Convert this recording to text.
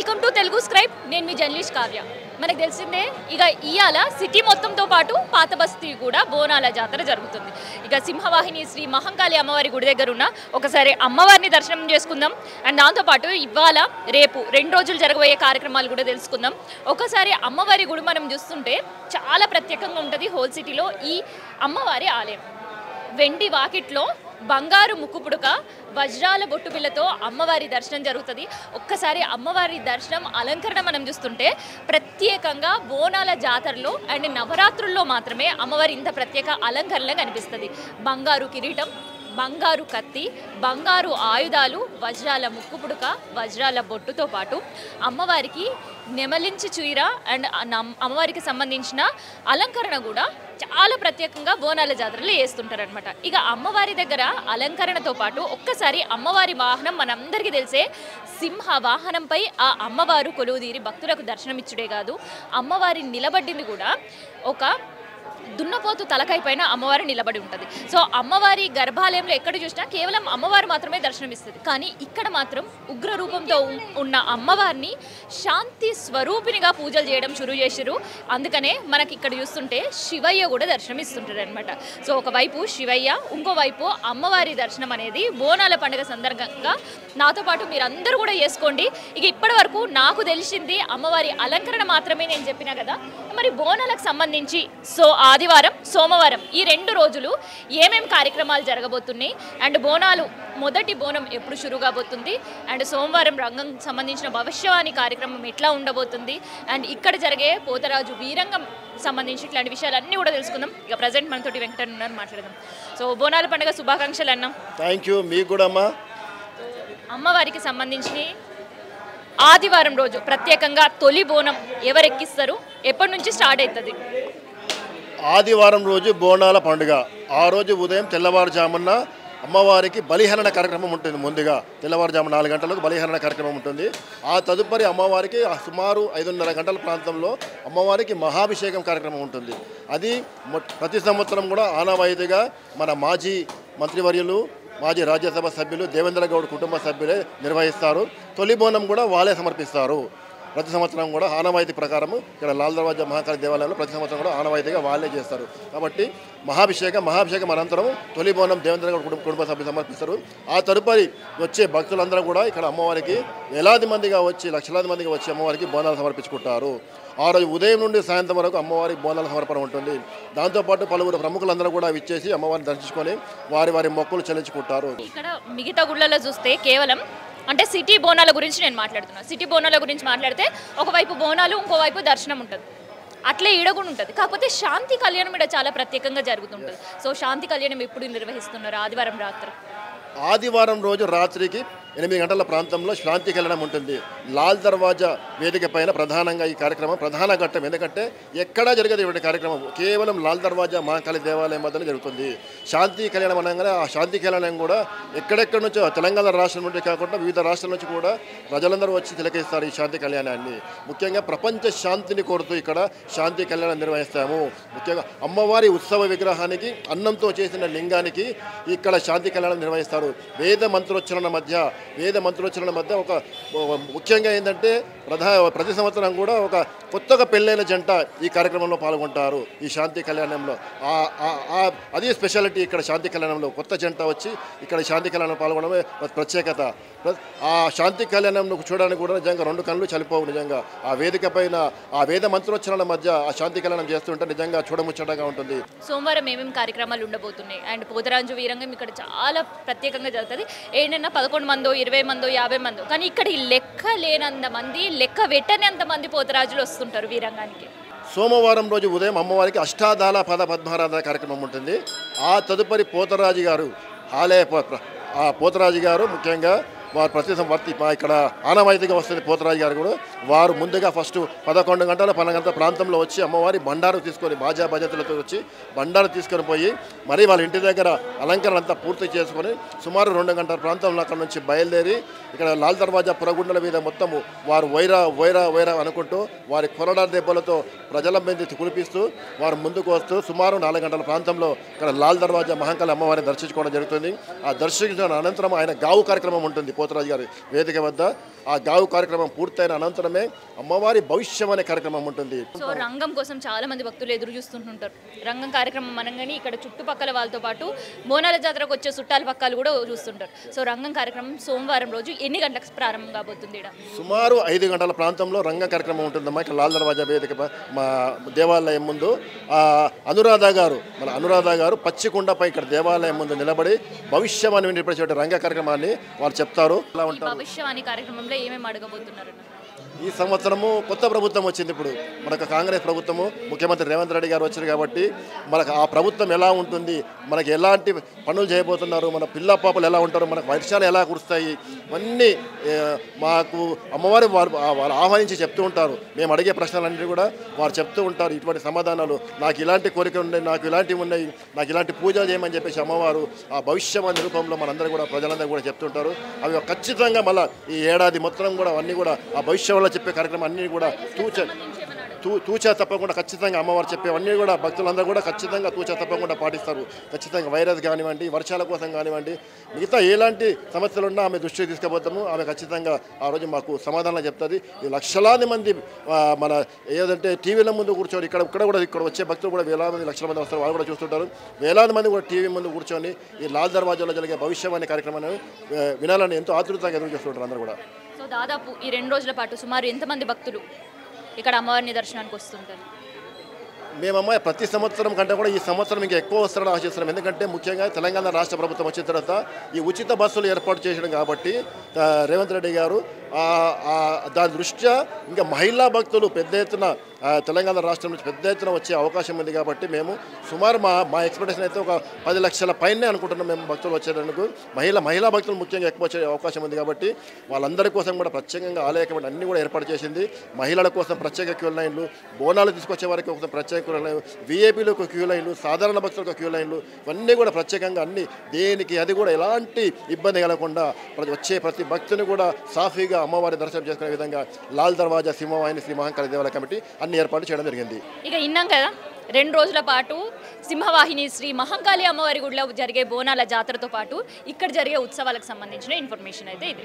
Welcome to Telugu scribe. నేను మీ journalist Kavya. మనకు తెలిసిందే ఇక ఇవాళ సిటీ మొత్తంతో పాటు పాత బస్తీ కూడా బోనాల జాతర జరుగుతుంది. ఇక సింహవాహిని శ్రీ మహంకాళి అమ్మవారి గుడి దగ్గర ఉన్న ఒకసారి అమ్మవారిని దర్శనం చేసుకుందాం. అండ్ దాంతోపాటు ఇవాళ రేపు 2 రోజులు జరగబోయే కార్యక్రమాలు కూడా తెలుసుకుందాం. ఒకసారి అమ్మవారి గుడి మనం చూస్తుంటే చాలా ప్రత్యేకంగా ఉంటుంది. హోల్ సిటీలో ఈ అమ్మవారి ఆలయం వెండి వాకిట్లో బంగారు ముక్కుపుడుక వజ్రాల బొట్టు బిళ్ళతో అమ్మవారి దర్శనం జరుగుతుంది. ఒక్కసారి అమ్మవారి దర్శనం అలంకరణ మనం చూస్తుంటే ప్రత్యేకంగా బోనాల జాతరలో అండ్ నవరాత్రుల్లో మాత్రమే అమ్మవారి ఇంత ప్రత్యేక అలంకరణ కనిపిస్తుంది. బంగారు కిరీటం, బంగారు కత్తి, బంగారు ఆయుధాలు, వజ్రాల ముక్కుపుడుక, వజ్రాల బొట్టుతో పాటు అమ్మవారికి నెమలించి చీర అండ్ అమ్మవారికి సంబంధించిన అలంకరణ కూడా చాలా ప్రత్యేకంగా బోనాల జాతరలు వేస్తుంటారనమాట. ఇక అమ్మవారి దగ్గర అలంకరణతో పాటు ఒక్కసారి అమ్మవారి వాహనం మనందరికీ తెలిసే సింహ వాహనంపై ఆ అమ్మవారు కొలువుదీరి భక్తులకు దర్శనమిచ్చుడే కాదు, అమ్మవారి నిలబడింది కూడా ఒక దున్నపోతు తలకాయ పైన అమ్మవారు నిలబడి ఉంటుంది. సో అమ్మవారి గర్భాలయంలో ఎక్కడ చూసినా కేవలం అమ్మవారు మాత్రమే దర్శనమిస్తుంది. కానీ ఇక్కడ మాత్రం ఉగ్ర రూపంతో ఉన్న అమ్మవారిని శాంతి స్వరూపినిగా పూజలు చేయడం షురూ చేసిరు. అందుకనే మనకి ఇక్కడ చూస్తుంటే శివయ్య కూడా దర్శనమిస్తుంటారు అనమాట. సో ఒకవైపు శివయ్య, ఇంకోవైపు అమ్మవారి దర్శనం అనేది బోనాల పండుగ సందర్భంగా నాతో పాటు మీరందరూ కూడా చేసుకోండి. ఇక ఇప్పటి వరకు నాకు తెలిసింది అమ్మవారి అలంకరణ మాత్రమే నేను చెప్పినా కదా. మరి బోనాలకు సంబంధించి ఆదివారం, సోమవారం ఈ 2 రోజులు ఏమేం కార్యక్రమాలు జరగబోతున్నాయి అండ్ బోనాలు మొదటి బోనం ఎప్పుడు షురూ కాబోతుంది అండ్ సోమవారం రంగం సంబంధించిన భవిష్యవాణి కార్యక్రమం ఎట్లా ఉండబోతుంది అండ్ ఇక్కడ జరిగే పోతరాజు వీరంగం సంబంధించి ఇట్లాంటి విషయాలన్నీ కూడా తెలుసుకుందాం. ఇక ప్రజెంట్ మనతోటి వెంకటన్ ఉన్నారు, మాట్లాడదాం. సో బోనాల పండుగ శుభాకాంక్షలు అన్నా. Thank you. మీకు కూడా అమ్మా. అమ్మవారికి సంబంధించి ఆదివారం రోజు ప్రత్యేకంగా తొలి బోనం ఎవరెక్కిస్తారు, ఎప్పటి నుంచి స్టార్ట్ అవుతుంది? ఆదివారం రోజు బోనాల పండుగ. ఆ రోజు ఉదయం తెల్లవారుజామున అమ్మవారికి బలిహరణ కార్యక్రమం ఉంటుంది. ముందుగా తెల్లవారుజామున 4 గంటలకు బలిహరణ కార్యక్రమం ఉంటుంది. ఆ తదుపరి అమ్మవారికి సుమారు 5:30 గంటల ప్రాంతంలో అమ్మవారికి మహాభిషేకం కార్యక్రమం ఉంటుంది. అది ప్రతి సంవత్సరం కూడా ఆనవాయితీగా మన మాజీ మంత్రివర్యులు, మాజీ రాజ్యసభ సభ్యులు దేవేంద్ర గౌడ్ కుటుంబ సభ్యులే నిర్వహిస్తారు. తొలి బోనం కూడా వాళ్ళే సమర్పిస్తారు. ప్రతి సంవత్సరం కూడా ఆనవాయితీ ప్రకారం ఇక్కడ లాల్ దర్వాజా మహాకాళి దేవాలయంలో ప్రతి సంవత్సరం కూడా ఆనవాయితీగా వాళ్ళే చేస్తారు. కాబట్టి మహాభిషేకం అనంతరం తొలి బోనం దేవేంద్ర గౌడ్ కుటుంబ సభ్యులు సమర్పిస్తారు. ఆ తదుపరి వచ్చే భక్తులందరూ కూడా ఇక్కడ అమ్మవారికి వేలాది మందిగా వచ్చి, లక్షలాది మందిగా వచ్చి అమ్మవారికి బోనాలు సమర్పించుకుంటారు. ఆ రోజు ఉదయం నుండి సాయంత్రం వరకు అమ్మవారి బోనాల సమర్పణ ఉంటుంది. దాంతోపాటు పలువురు ప్రముఖులందరూ కూడా విచ్చేసి అమ్మవారిని దర్శించుకొని వారి మొక్కులు చెల్లించుకుంటారు. ఇక్కడ మిగతా గుళ్ళలో చూస్తే కేవలం అంటే సిటీ బోనాల గురించి నేను మాట్లాడుతున్నాను. సిటీ బోనాల గురించి మాట్లాడితే ఒకవైపు బోనాలు, ఇంకోవైపు దర్శనం ఉంటుంది. అట్లే ఈడ కూడా ఉంటుంది. కాకపోతే శాంతి కళ్యాణం ఇక్కడ చాలా ప్రత్యేకంగా జరుగుతుంటుంది. సో శాంతి కళ్యాణం ఎప్పుడు నిర్వహిస్తున్నారు? ఆదివారం రాత్రి. ఆదివారం రోజు రాత్రికి 8 గంటల ప్రాంతంలో శాంతి కళ్యాణం ఉంటుంది. లాల్ దర్వాజా వేదిక పైన ప్రధానంగా ఈ కార్యక్రమం ప్రధాన ఘట్టం. ఎందుకంటే ఎక్కడా జరగదు ఇటువంటి కార్యక్రమం, కేవలం లాల్ దర్వాజా మహాకాళి దేవాలయం వద్దనే జరుగుతుంది. శాంతి కళ్యాణం అనగానే ఆ శాంతి కళ్యాణం కూడా ఎక్కడెక్కడి నుంచో, తెలంగాణ రాష్ట్రం నుండి కాకుండా వివిధ రాష్ట్రాల నుంచి కూడా ప్రజలందరూ వచ్చి తిలకిస్తారు ఈ శాంతి కళ్యాణాన్ని. ముఖ్యంగా ప్రపంచ శాంతిని కోరుతూ ఇక్కడ శాంతి కళ్యాణం నిర్వహిస్తాము. ముఖ్యంగా అమ్మవారి ఉత్సవ విగ్రహానికి, అన్నంతో చేసిన లింగానికి ఇక్కడ శాంతి కళ్యాణం నిర్వహిస్తారు. వేద మంత్రోచ్చరణ మధ్య ఒక ముఖ్యంగా ఏంటంటే ప్రతి సంవత్సరం కూడా ఒక కొత్తగా పెళ్ళైన జంట ఈ కార్యక్రమంలో పాల్గొంటారు. ఈ శాంతి కళ్యాణంలో అది స్పెషాలిటీ. ఇక్కడ శాంతి కళ్యాణంలో కొత్త జంట వచ్చి ఇక్కడ శాంతి కళ్యాణంలో పాల్గొనడమే ప్రత్యేకత. ఆ శాంతి కళ్యాణం చూడడానికి కూడా నిజంగా 2 కళ్ళు చలిపోవు. నిజంగా ఆ వేదిక పైన ఆ వేద మంత్రోచ్చరణ మధ్య ఆ శాంతి కళ్యాణం చేస్తుంటే నిజంగా చూడముచ్చటగా ఉంటుంది. సోమవారం ఏమేమి కార్యక్రమాలు ఉండబోతున్నాయి అండ్ పోతరాజు వీరంగం ఇక్కడ చాలా ప్రత్యేకంగా జరుగుతుంది. ఏదైనా 11 మందో 20 మందో 50 మందో, కానీ ఇక్కడ లెక్క లేనంత మంది, లెక్క పెట్టనంత మంది పోతరాజులు వస్తుంటారు వీరంగానికి. సోమవారం రోజు ఉదయం అమ్మవారికి అష్టాదళ పద పద్మారాధన కార్యక్రమం ఉంటుంది. ఆ తదుపరి పోతరాజు గారు పోతరాజు గారు ముఖ్యంగా వారు ప్రతి ఇక్కడ ఆనవాయితీగా వస్తుంది. పోతరాజు గారు కూడా వారు ముందుగా ఫస్ట్ 11 గంటల 12 గంటల ప్రాంతంలో వచ్చి అమ్మవారి బండారు తీసుకొని బాజా భజంతులతో వచ్చి బండారు తీసుకొని పోయి మరి వాళ్ళ ఇంటి దగ్గర అలంకరణ అంతా పూర్తి చేసుకొని సుమారు 2 గంటల ప్రాంతంలో అక్కడ నుంచి బయలుదేరి ఇక్కడ లాల్ దర్వాజా పురగుండల మీద మొత్తము వారు వైరా అనుకుంటూ వారి కొరడా దెబ్బలతో ప్రజల మీద కురిపిస్తూ వారు ముందుకు వస్తూ సుమారు 4 గంటల ప్రాంతంలో ఇక్కడ లాల్ దర్వాజా మహంకాళి అమ్మవారిని దర్శించుకోవడం జరుగుతుంది. ఆ దర్శించిన అనంతరం ఆయన గావు కార్యక్రమం ఉంటుంది. పోతరాజు గారి వేదిక వద్ద ఆ గావు కార్యక్రమం పూర్తయిన అనంతరమే అమ్మవారి భవిష్యం అనే కార్యక్రమం ఉంటుంది. సో రంగం కోసం చాలా మంది భక్తులు ఎదురు చూస్తుంటుంటారు. రంగం కార్యక్రమం అనగానే ఇక్కడ చుట్టుపక్కల వాళ్ళతో పాటు బోనాల జాతరకు వచ్చే చుట్టాల పక్కలు కూడా చూస్తుంటారు. సో రంగం కార్యక్రమం సోమవారం రోజు ఎన్ని గంటలకు ప్రారంభం కాబోతుంది? సుమారు 5 గంటల ప్రాంతంలో రంగ కార్యక్రమం ఉంటుందమ్మా. ఇక్కడ లాల్ దర్వాజా వేదిక మా దేవాలయం ముందు మన అనురాధ గారు పచ్చికొండపై ఇక్కడ దేవాలయం ముందు నిలబడి భవిష్యవాణి వినిపించే రంగ కార్యక్రమాన్ని వారు చెప్తారు. భవిష్యవాణి కార్యక్రమంలో ఏమేమి అడగబోతున్నారు? ఈ సంవత్సరము కొత్త ప్రభుత్వం వచ్చింది. ఇప్పుడు మనకు కాంగ్రెస్ ప్రభుత్వము, ముఖ్యమంత్రి రేవంత్ రెడ్డి గారు వచ్చారు కాబట్టి మనకు ఆ ప్రభుత్వం ఎలా ఉంటుంది, మనకి ఎలాంటి పనులు చేయబోతున్నారు, మన పిల్ల పాపలు ఎలా ఉంటారు, మనకు వర్షాలు ఎలా కురుస్తాయి, ఇవన్నీ మాకు అమ్మవారి వారు ఆహ్వానించి చెప్తూ ఉంటారు. మేము అడిగే ప్రశ్నలన్నీ కూడా వారు చెప్తూ ఉంటారు. ఇటువంటి సమాధానాలు, నాకు ఇలాంటి కోరికలు ఉన్నాయి, నాకు ఇలాంటివి ఉన్నాయి, నాకు ఇలాంటి పూజలు చేయమని చెప్పేసి అమ్మవారు ఆ భవిష్యవాణి రూపంలో మనందరూ కూడా ప్రజలందరూ కూడా చెప్తుంటారు. అవి ఖచ్చితంగా మళ్ళీ ఈ ఏడాది మొత్తం కూడా అవన్నీ కూడా ఆ భవిష్యవాణిలో చెప్పే కార్యక్రమం అన్నీ కూడా తూచా తప్పకుండా ఖచ్చితంగా అమ్మవారు చెప్పేవన్నీ కూడా భక్తులందరూ కూడా ఖచ్చితంగా తూచా తప్పకుండా పాటిస్తారు. ఖచ్చితంగా వైరస్ కానివ్వండి, వర్షాల కోసం కానివ్వండి, మిగతా ఎలాంటి సమస్యలున్నా ఆమె దృష్టికి తీసుకుపోతాము. ఆమె ఖచ్చితంగా ఆ రోజు మాకు సమాధానం చెప్తుంది. ఈ లక్షలాది మంది మన ఏదంటే టీవీల ముందు కూర్చొని ఇక్కడ వచ్చే భక్తులు కూడా వేలాది మంది, లక్షల మంది వస్తారు. వాళ్ళు కూడా చూస్తుంటారు. వేలాది మంది కూడా టీవీ ముందు కూర్చొని ఈ లాల్ దర్వాజాలో జరిగే భవిష్యవాణి కార్యక్రమాన్ని వినాలని ఎంతో ఆతృతంగా ఎదురు చూస్తుంటారు అందరూ కూడా. సో దాదాపు ఈ 2 రోజుల పాటు సుమారు ఎంతమంది భక్తులు ఇక్కడ అమ్మవారిని దర్శనానికి వస్తుంటారు? మేమమ్మ ప్రతి సంవత్సరం కంటే కూడా ఈ సంవత్సరం ఇంకా ఎక్కువ వస్తారని ఆశిస్తున్నాం. ఎందుకంటే ముఖ్యంగా తెలంగాణ రాష్ట్ర ప్రభుత్వం వచ్చిన తర్వాత ఈ ఉచిత బస్సులు ఏర్పాటు చేయడం కాబట్టి రేవంత్ రెడ్డి గారు దాని దృష్ట్యా ఇంకా మహిళా భక్తులు పెద్ద ఎత్తున తెలంగాణ రాష్ట్రం నుంచి పెద్ద ఎత్తున వచ్చే అవకాశం ఉంది. కాబట్టి మేము సుమారు మా ఎక్స్పెక్టేషన్ అయితే ఒక 10 లక్షల పైనే అనుకుంటున్నాం మేము భక్తులు వచ్చేందుకు. మహిళా భక్తులు ముఖ్యంగా ఎక్కువ వచ్చే అవకాశం ఉంది. కాబట్టి వాళ్ళందరి కోసం కూడా ప్రత్యేకంగా ఆలయ కమిటీ అన్నీ కూడా ఏర్పాటు చేసింది. మహిళల కోసం ప్రత్యేక క్యూ లైన్లు, బోనాలు తీసుకొచ్చే వారికి ఒక ప్రత్యేక క్యూ లైన్లు, వీఐపీలకు క్యూ లైన్లు, సాధారణ భక్తులకు క్యూ లైన్లు, ఇవన్నీ కూడా ప్రత్యేకంగా అన్ని దేనికి అది కూడా ఎలాంటి ఇబ్బంది కలగకుండా వచ్చే ప్రతి భక్తుని కూడా సాఫీగా అమ్మవారి దర్శనం చేసుకునే విధంగా లాల్ దర్వాజా సింహవాహిని శ్రీ మహంకాళి దేవాలయ కమిటీ అన్ని ఏర్పాటు చేయడం జరిగింది. ఇక విన్నాం కదా, 2 రోజుల పాటు సింహవాహిని శ్రీ మహంకాళి అమ్మవారి గుడిలో జరిగే బోనాల జాతరతో పాటు ఇక్కడ జరిగే ఉత్సవాలకు సంబంధించిన ఇన్ఫర్మేషన్ అయితే ఇది.